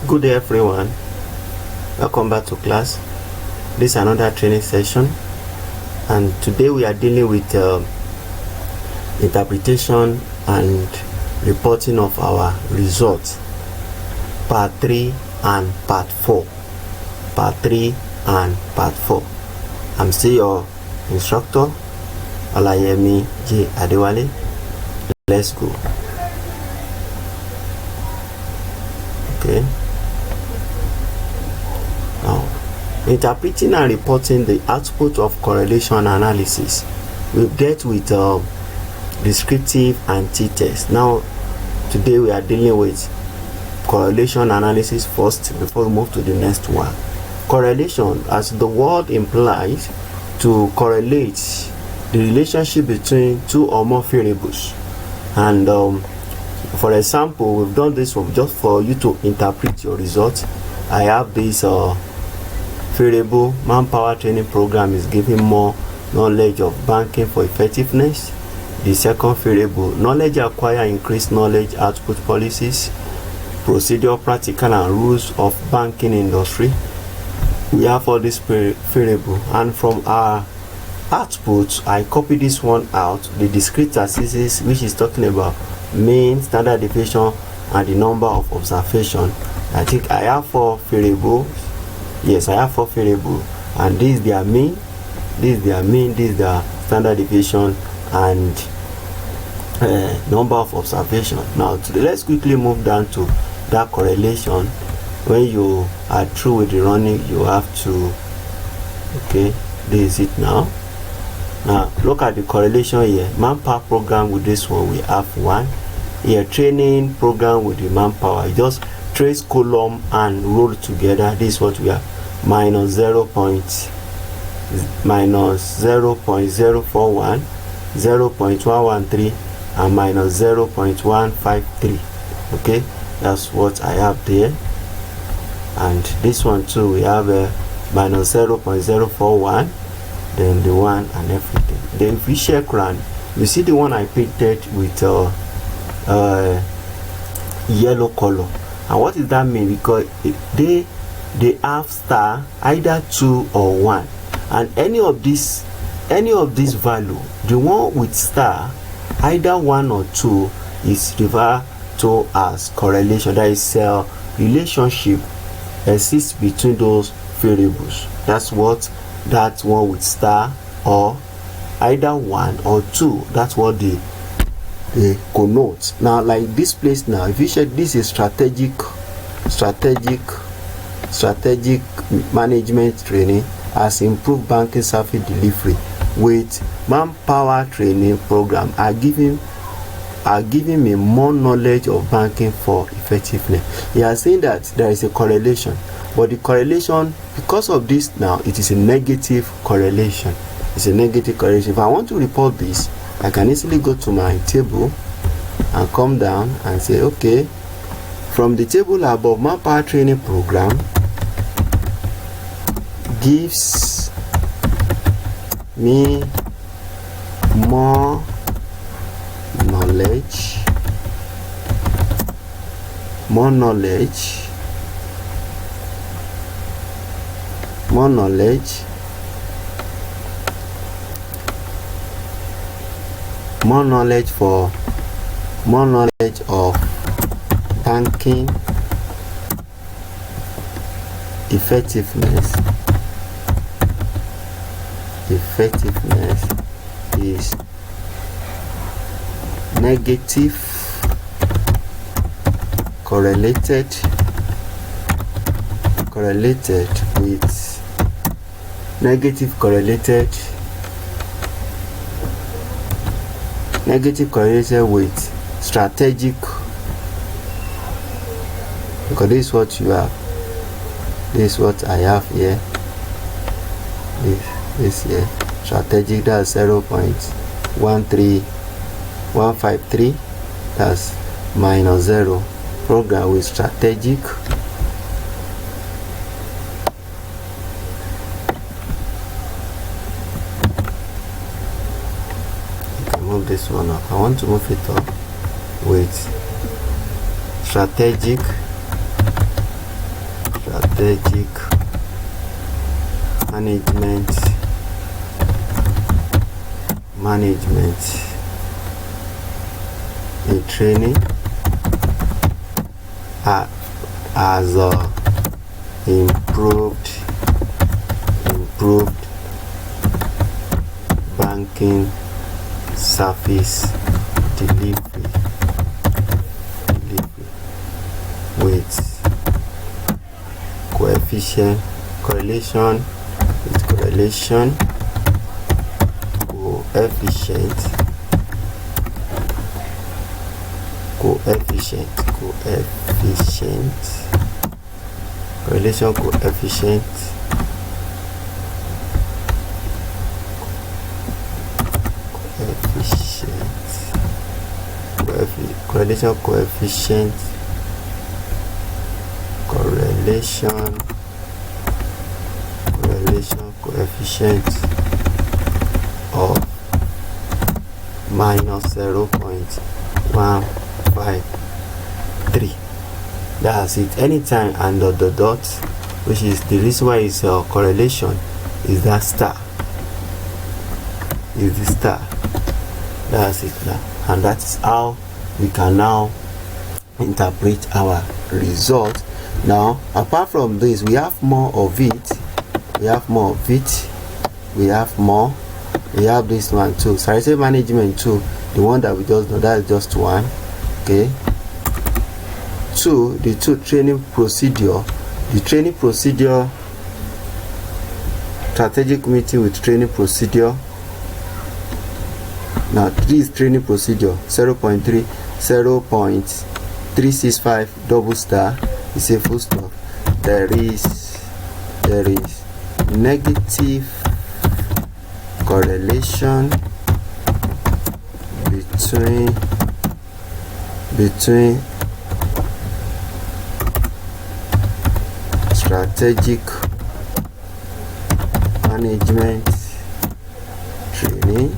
Good day everyone, welcome back to class. This is another training session, and today we are dealing with interpretation and reporting of our results, part 3 and part 4. Part 3 and part 4. I'm still your instructor, Olayemi J. Adewale. Let's go. Okay. Now, interpreting and reporting the output of correlation analysis. We've dealt with descriptive and t-test. Now, today we are dealing with correlation analysis first before we move to the next one. Correlation, as the word implies, to correlate the relationship between two or more variables. And for example, we've done this one just for you to interpret your results. I have this variable, manpower training program is giving more knowledge of banking for effectiveness. The second variable, knowledge acquired, increased knowledge output policies, procedure, practical and rules of banking industry. We have all this variable, and from our output I copy this one out, the discrete statistics, which is talking about mean, standard deviation and the number of observation. I think I have 4 variables. Yes, I have 4 variables, and this is their mean, this is their mean, this is their standard deviation and number of observation. Now let's quickly move down to that correlation. When you are through with the running, you have to, okay, this is it now. Now look at the correlation here. Manpower program, with this one we have 1. Here training program with the manpower, just trace column and roll together. This is what we have, minus 0.041, 0.113 and minus 0.153. okay, that's what I have there. And this one too, we have a minus 0.041, then the one and everything. Then if we check run, you see the one I painted with yellow color. And what does that mean? Because they have star either 2 or 1, and any of this value, the one with star either 1 or 2 is referred to as correlation. That is relationship exists between those variables. That's what that one with star or either 1 or 2, that's what they connote. Now like this place now, if you check, this is strategic management training has improved banking service delivery with manpower training program are giving me more knowledge of banking for effectiveness. He are saying that there is a correlation, but the correlation, because of this now, it is a negative correlation. It's a negative correlation. If I want to report this, I can easily go to my table and come down and say, okay, from the table above, manpower training program gives me more knowledge of banking effectiveness is negative correlated with strategic, because this is what you have, this is what I have here, this here, strategic, that's 0.13153, that's minus 0. Program with strategic, move this one up. I want to move it up with strategic strategic management in training has improved banking service delivery with correlation coefficient of minus 0.153. That's it. Anytime under the dot, which is the reason why it's correlation, is that star. Is the star. That's it now, and that is how we can now interpret our result. Now, apart from this, we have more of it. We have this one too. Strategy management too. The one that we just know, that is just one. Okay. The training procedure. The training procedure. Strategic meeting with training procedure. Now this training procedure 0.365 double star is a full stop. There is negative correlation between strategic management training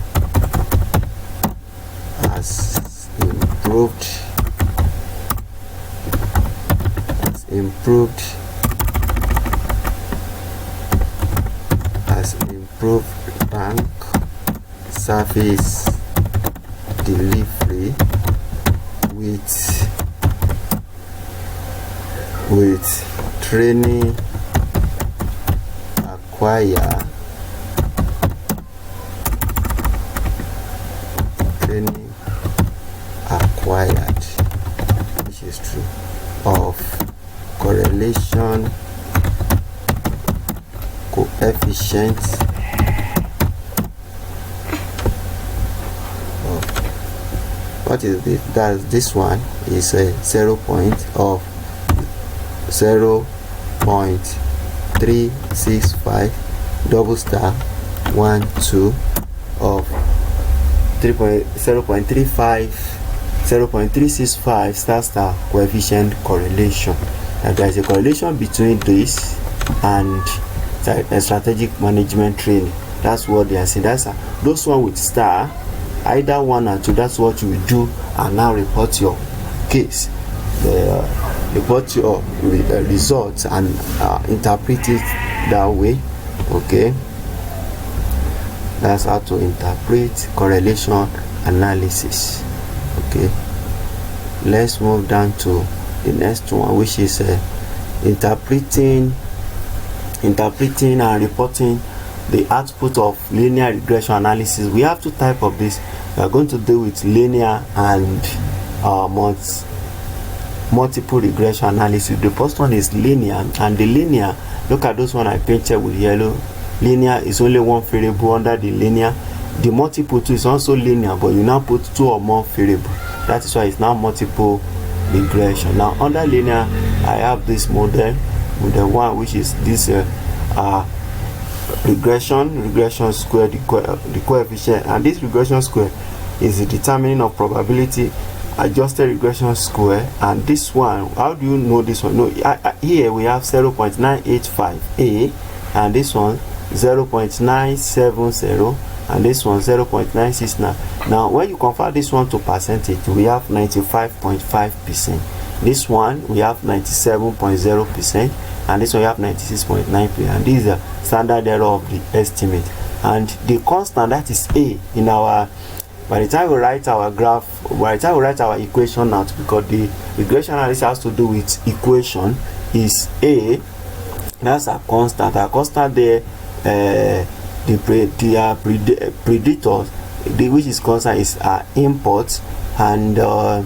has improved bank service delivery with training acquired which is true of correlation coefficient of what is this? This one is a 0.365 double star 1 2 of 0.365 star coefficient correlation, and there is a correlation between this and strategic management training. That's what they are saying. That's those one with star, either 1 or 2. That's what you will do, and now report your case, report your results, and interpret it that way. Okay, that's how to interpret correlation analysis. Okay, let's move down to the next one, which is interpreting and reporting the output of linear regression analysis. We have two types of this. We are going to deal with linear and multiple regression analysis. The first one is linear, and the linear, look at those one I painted with yellow. Linear is only one variable under the linear. The multiple too is also linear, but you now put 2 or more variables. That is why it's now multiple regression. Now under linear, I have this model with the one which is this regression square, the coefficient, and this regression square is the determining of probability adjusted regression square. And this one, how do you know this one? No, here we have 0.985a, and this one 0.970, and this one 0.969. Now when you convert this one to percentage, we have 95.5%, This one we have 97.0%, and this one we have 96.9%, and this is the standard error of the estimate. And the constant, that is A, in our, by the time we write our graph, by the time we write our equation out, because the regression analysis has to do with equation, is A. That's a constant. Our constant there, predictors, which is constant, is our input, and our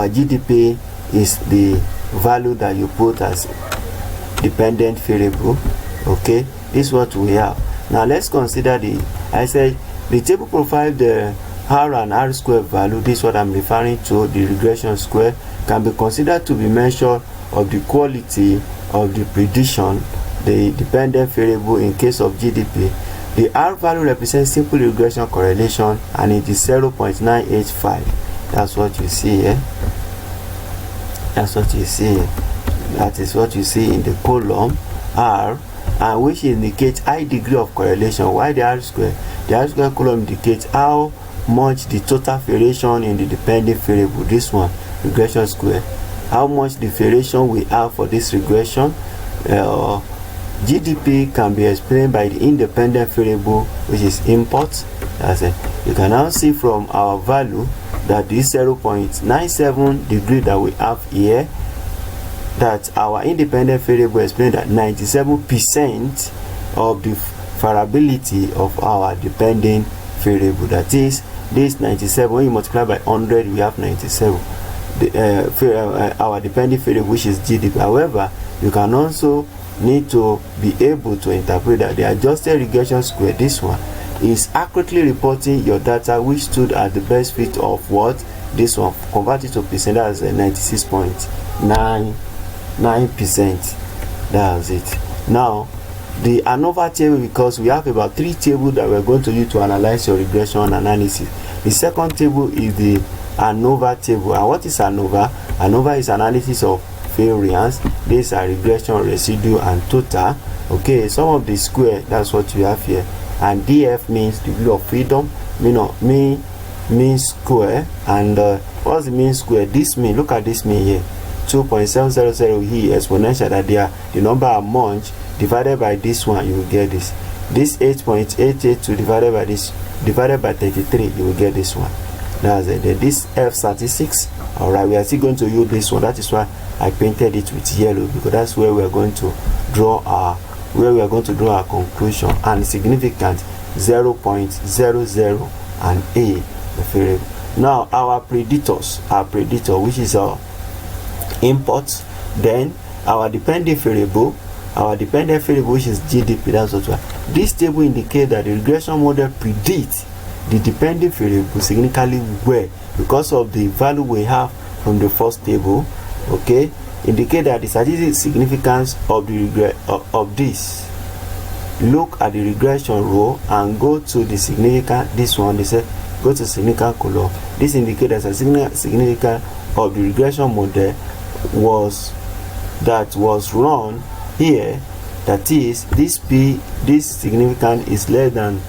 GDP is the value that you put as dependent variable. Okay, this is what we have. Now let's consider I said the table provides the R and R square value. This is what I'm referring to. The regression square can be considered to be measure of the quality of the prediction, the dependent variable in case of GDP. The R value represents simple regression correlation, and it is 0.985. That's what you see here. That's what you see. That is what you see in the column R, and which indicates high degree of correlation. Why the R square? The R square column indicates how much the total variation in the dependent variable, this one, regression square, how much the variation we have for this regression. GDP can be explained by the independent variable, which is input. That's it. You can now see from our value that this 0.97 degree that we have here, that our independent variable explained that 97% of the variability of our dependent variable. That is, this 97, when you multiply by 100, we have 97. Our dependent variable, which is GDP. However, you can also need to be able to interpret that the adjusted regression square, this one, is accurately reporting your data, which stood at the best fit of what this one converted to percent, as 96.99%. That's it. Now the Anova table, because we have about 3 tables that we're going to use to analyze your regression analysis. The second table is the Anova table. And what is Anova? Anova is analysis of variance. These are regression, residue, and total. Okay, some of the square, that's what you have here. And DF means degree of freedom, mean square. And what's the mean square? This mean, look at this mean here, 2.700 here, exponential, that they are the number of months divided by this one, you will get this. This 8.882 divided by this, divided by 33, you will get this one. That's it. This F statistics. Alright, we are still going to use this one. That is why I painted it with yellow, because that's where we are going to draw our conclusion. And significant 0.00 and A, the variable. Now our predictors, which is our input, then our dependent variable, which is GDP. That's what we are. This table indicates that the regression model predicts the dependent variable significantly well because of the value we have from the first table. Okay, indicate that the statistic significance of the of this. Look at the regression row and go to the significant. This one, they say go to significant column. This indicates that the significance of the regression model was run here. That is, this significance is less than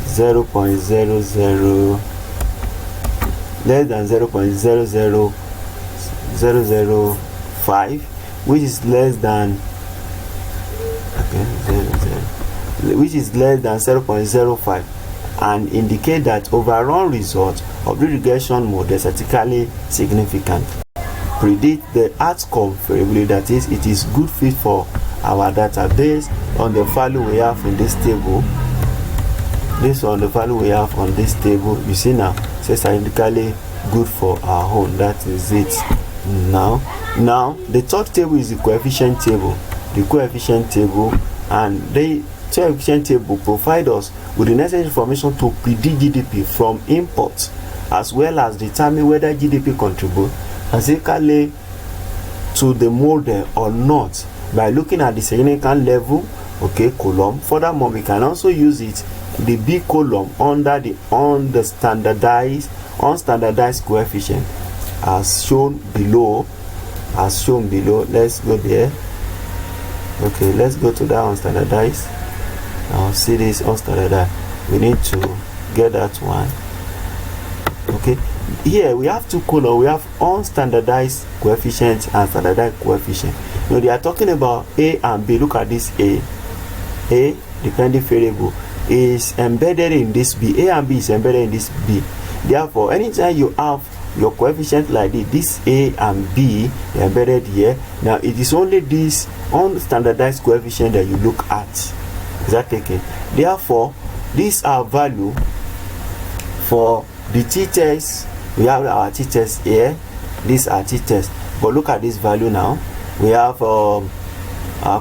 0.00005, which is less than 0.05, and indicate that overall result of the regression model is statistically significant. Predict the outcome variably, that is, it is good fit for our data based on the value we have in this table. Based on the value we have on this table, you see now, it's statistically good for our own. That is it. Now the third table is the coefficient table. The coefficient table, and the coefficient table provide us with the necessary information to predict GDP from inputs, as well as determine whether GDP contributes specifically to the model or not by looking at the significant level, okay, column. Furthermore, we can also use it, the B column, under the unstandardized coefficient, as shown below. Let's go there. Okay, let's go to that unstandardized. Now see this unstandardized. We need to get that one. Okay, here we have two columns. We have unstandardized coefficient and standardized coefficient. Now they are talking about A and B. Look at this A, dependent variable, is embedded in this B. A and B is embedded in this B. Therefore, anytime you have your coefficient like this A and B embedded here, now it is only this unstandardized coefficient that you look at. Is that okay? Therefore, these are value for the t-test. We have our t-test here. These are t-tests. But look at this value now. We have our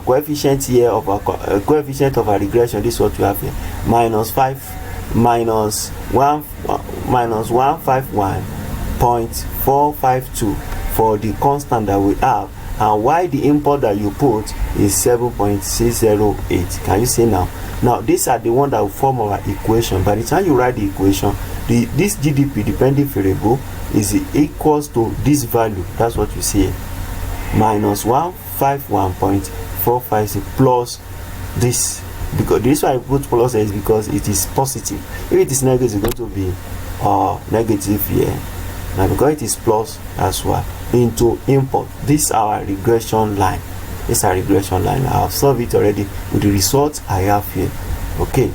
coefficient here of our coefficient of our regression. This is what we have here: -151.452 for the constant that we have, and why the input that you put is 7.608. Can you see now? Now these are the one that will form our equation. By the time you write the equation, this GDP dependent variable is equals to this value. That's what you see, -151.456 plus this. Because this why I put plus is because it is positive. If it is negative, it's going to be negative here. Now because it is plus, that's why into input. This is our regression line. This is our regression line. I have solved it already with the results I have here. Okay.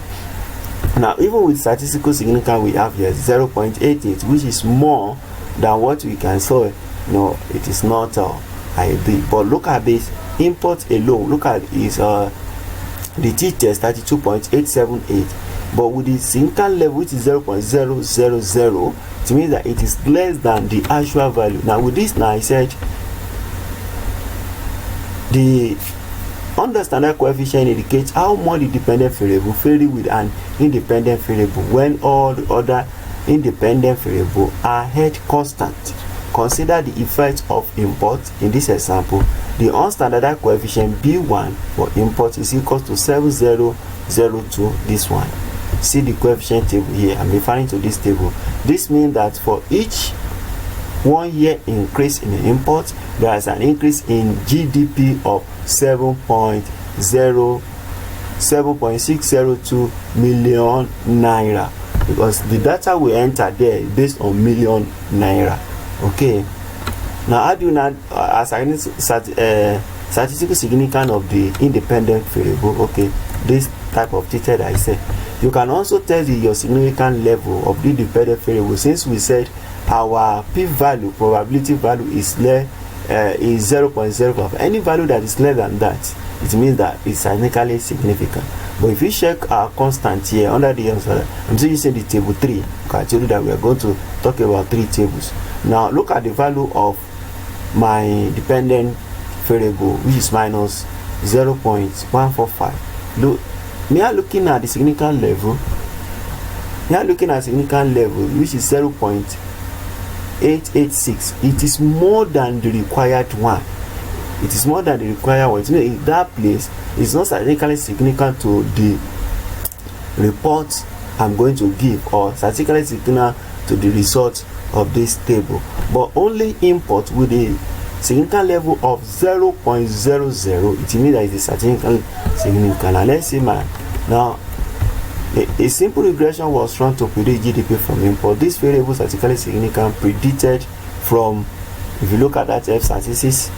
Now even with statistical significance we have here 0.88, which is more than what we can solve. No, it is not ID. But look at this input alone. Look at is the t-test 32.878. But with the significant level, which is 0.000, it means that it is less than the actual value. Now with this, now I said the understandard coefficient indicates how much the dependent variable vary with an independent variable when all the other independent variables are held constant. Consider the effect of import. In this example, the unstandardized coefficient B1 for import is equal to 7002. This one. See the coefficient table here. I'm referring to this table. This means that for each 1 year increase in the import, there is an increase in GDP of 7.602 million naira, because the data we enter there is based on million naira. Okay. Now, how do you not statistical significance of the independent variable? Okay, this type of detail I said. You can also test your significant level of the dependent variable. Since we said our p-value, probability value is less is 0.05. Any value that is less than that, it means that it's significantly significant. But if you check our constant here under the answer, I'm still using the table 3. I told you that we are going to talk about 3 tables. Now look at the value of my dependent variable, which is minus 0.145. Look, we are looking at the significant level. We are looking at significant level, which is 0.886. It is more than the required one. It is more than the required one. In that place, it's not statistically significant to the report I'm going to give, or statistically significant to the result of this table, but only import with a significant level of 0.00. It means that it is statistically significant. Now let's see, man. Now a simple regression was run to predict GDP from import. This variable statistically significant predicted from, if you look at that F statistics,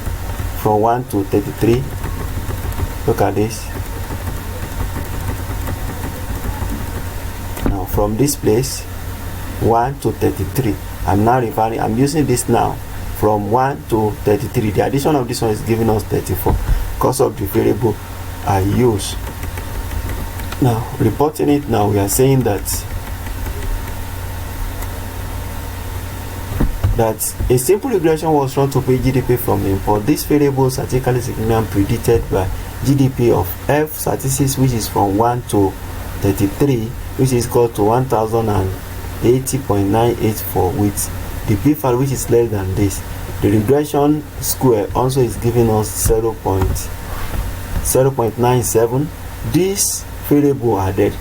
from 1 to 33. Look at this. Now from this place 1 to 33, I'm using this now from 1 to 33. The addition of this one is giving us 34 because of the variable I use. Now reporting it, now we are saying that a simple regression was run to predict GDP from import. This variable statistically significant predicted by GDP of F statistics, which is from 1 to 33, which is equal to 1080.984 with the p-value which is less than this. The regression square also is giving us 0.97. This variable added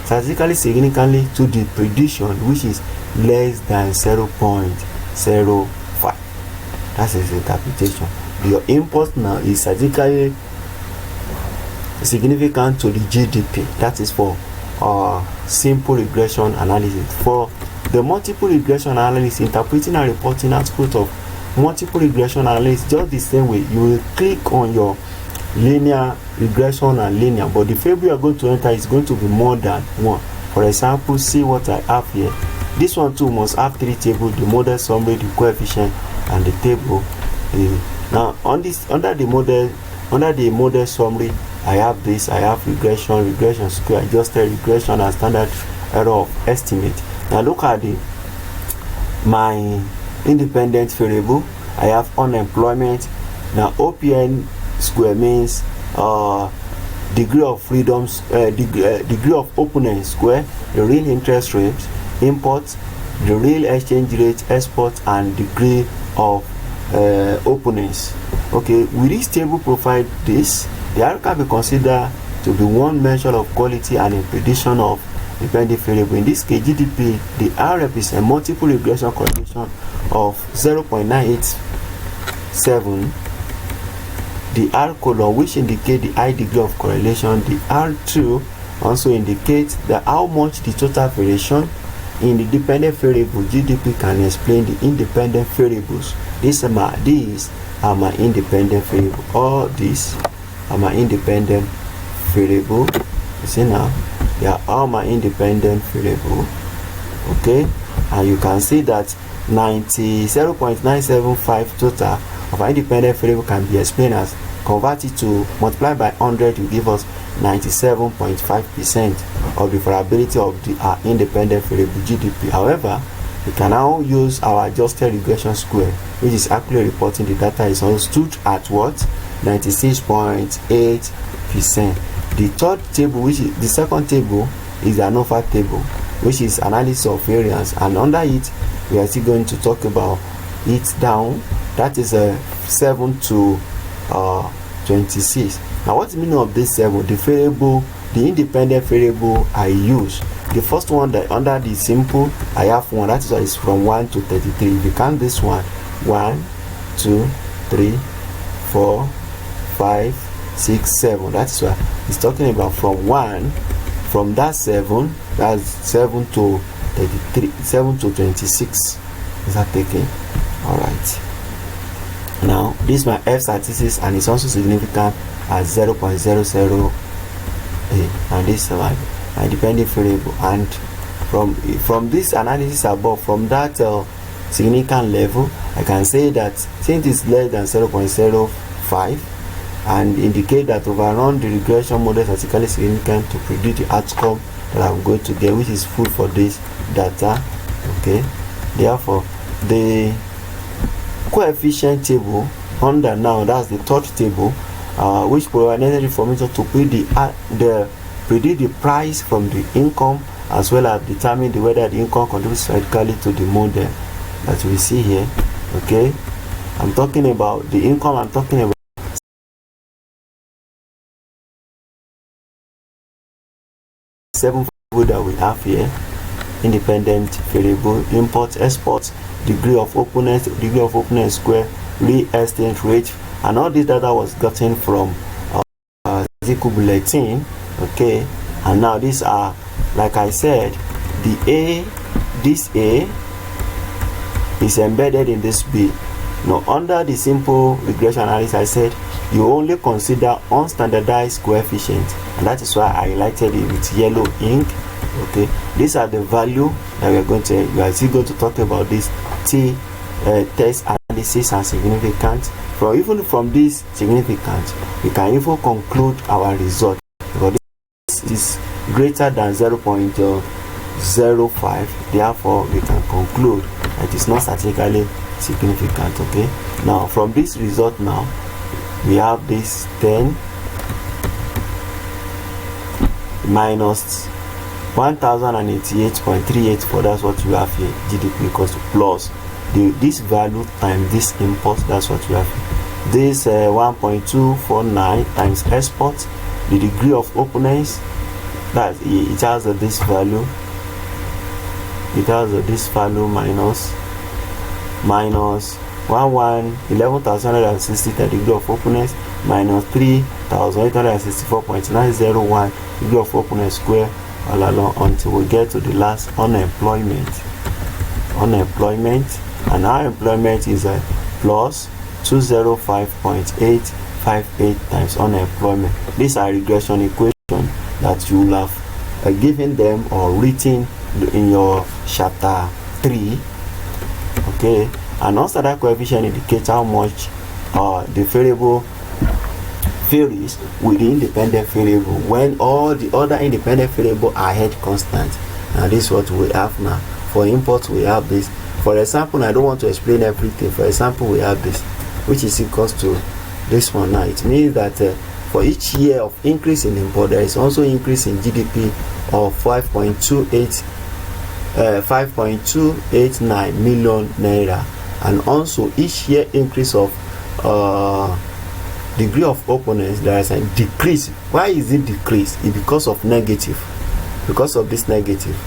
statistically significantly to the prediction, which is less than 0.05. That's its interpretation. Your input now is statistically significant to the GDP. That is for simple regression analysis. For the multiple regression analysis, interpreting and reporting output of multiple regression analysis, just the same way. You will click on your linear regression and linear, but the variable you are going to enter is going to be more than one. For example, see what I have here. This one too must have 3 tables: the model summary, the coefficient, and the table. Now on this, under the model summary, I have this. I have regression square, adjusted regression, and standard error of estimate. Now look at my independent variable. I have unemployment. Now OPN square means degree of freedom, degree of openness square, the real interest rate, import, the real exchange rate, export, and degree of openness. Okay, with this table provide this, the R can be considered to be one measure of quality and a prediction of dependent variable. In this case, GDP, the R represents multiple regression correlation of 0.987. The R column, which indicate the high degree of correlation. The R2 also indicates that how much the total variation in the dependent variable. GDP can explain the independent variables. These are my independent variable. All these are my independent variable. You see now, they are all my independent variable. Okay, and you can see that 0.975 total of our independent variable can be explained as converted to multiply by 100 will give us 97.5% of the variability of the independent variable GDP. However, we can now use our adjusted regression square, which is actually reporting the data is understood at what? 96.8%. The third table, which is the second table, is the Anova Table, which is analysis of variance, and under it we are still going to talk about it down. That is 7 to 26. Now what's the meaning of this 7? The variable, the independent variable I use. The first one, that under the simple, I have 1. That is why it's from 1 to 33. If you count this one, 1, 2, 3, 4, 5, 6, 7. That's why it's talking about from 1, from that 7, that's 7 to 33, 7 to 26. Is that taken? Alright. Now this is my F statistics, and it's also significant at 0.008, and this is my independent variable. And from this analysis above, from that significant level, I can say that since it's less than 0.05 and indicate that overall the regression model is statistically significant to predict the outcome that I'm going to get, which is full for this data. Okay, therefore the coefficient table under, now that's the third table, which provides necessary information to predict the price from the income, as well as determine whether the income contributes radically to the model that we see here. Okay, I'm talking about the income. I'm talking about 7 variables that we have here: independent variable, import, export, degree of openness square, real exchange rate, and all this data was gotten from Statistical Bulletin. Okay, and now these are, like I said, this A is embedded in this B. Now under the simple regression analysis, I said you only consider unstandardized coefficient, and that is why I highlighted it with yellow ink. Okay, these are the value that we are still going to talk about this test analysis and significance. Even from this significance, we can even conclude our result, because this is greater than 0.05. therefore we can conclude that it's not statistically significant. Okay, now from this result, now we have this 10 minus 1088.384. that's what you have here. GDP equals to plus this value times this import. That's what we have here. This 1.249 times export, the degree of openness, that it has this value. It has this value minus 11,160, the degree of openness, minus 3,864.901 degree of openness square, all along until we get to the last unemployment. unemployment, and our employment is plus 205.858 times unemployment. These are regression equations that you will have given them or written in your chapter 3. Okay, and also that coefficient indicates how much the variable varies with the independent variable when all the other independent variables are held constant. And this is what we have now. For input we have this. For example, I don't want to explain everything. For example, we have this, which is equals to this one. Now it means that for each year of increase in import, there is also increase in GDP of 5.289 million naira, and also each year increase of degree of openness, there is a decrease. Why is it decrease? It's because of negative, because of this negative.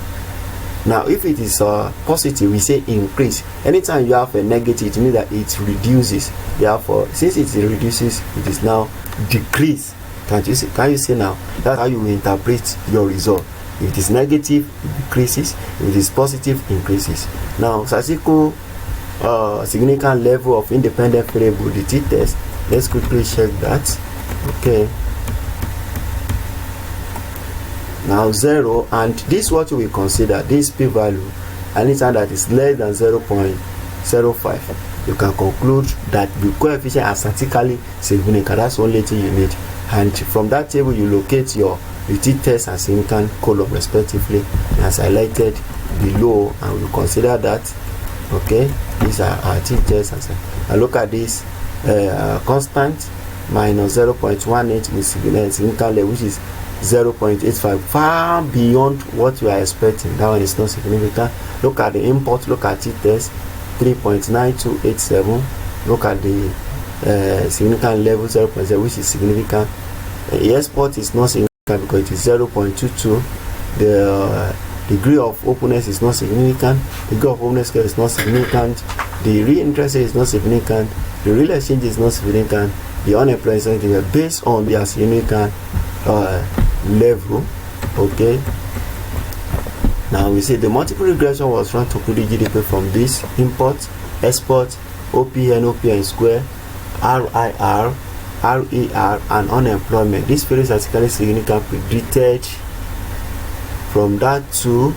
Now if it is positive, we say increase. Anytime you have a negative, it means that it reduces. Therefore, since it reduces, it is now decrease. Can you see now? That's how you interpret your result. If it is negative, it decreases. If it is positive, increases. Now statistical significant level of independent variable, the t-test. Let's quickly check that. Okay, now 0, and this is what we consider this p-value. Anytime that is less than 0.05, you can conclude that the coefficient are statistically significant. That's the only thing you need. And from that table, you locate your t-test and significant column respectively, as highlighted below, and we consider that. Okay, these are our t-tests. And look at this constant minus 0.18 with significant level, which is 0.85, far beyond what we are expecting. That one is not significant. Look at the import, look at t-test 3.9287. look at the significant level 0.0, which is significant. The export is not significant because it is 0.22. The degree of openness is not significant. The degree of openness scale is not significant. The real interest rate is not significant. The real exchange is not significant. The unemployment is significant based on their significant level. Okay. Now we see the multiple regression was run to predict GDP from this import, export, OPN, OPN square, RIR, RER, and unemployment. This very statistically significant predicted from that to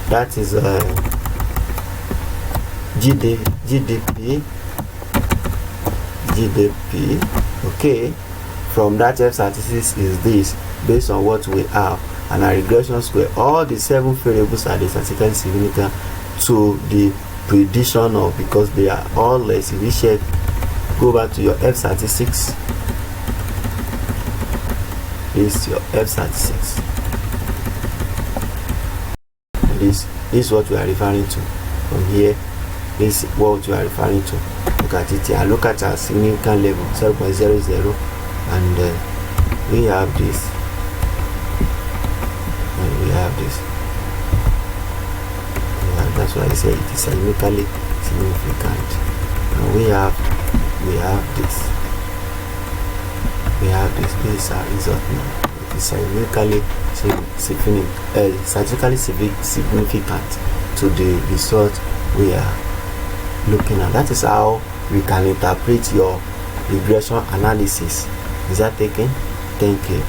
that is GDP. Okay, from that statistics is this based on what we have, and a regression square all the 7 variables are the statistically significant to the prediction of, because they are all less. If you check, go back to your F statistics. This is your F statistics. This is what we are referring to from here. This is what we are referring to. Look at it here. Look at our significant level 0.00, and we have this, and we have this. That's why I say it is significantly significant. And we have this. This is our result now. It is statistically significant to the result we are looking at. That is how we can interpret your regression analysis. Is that taken? Thank you.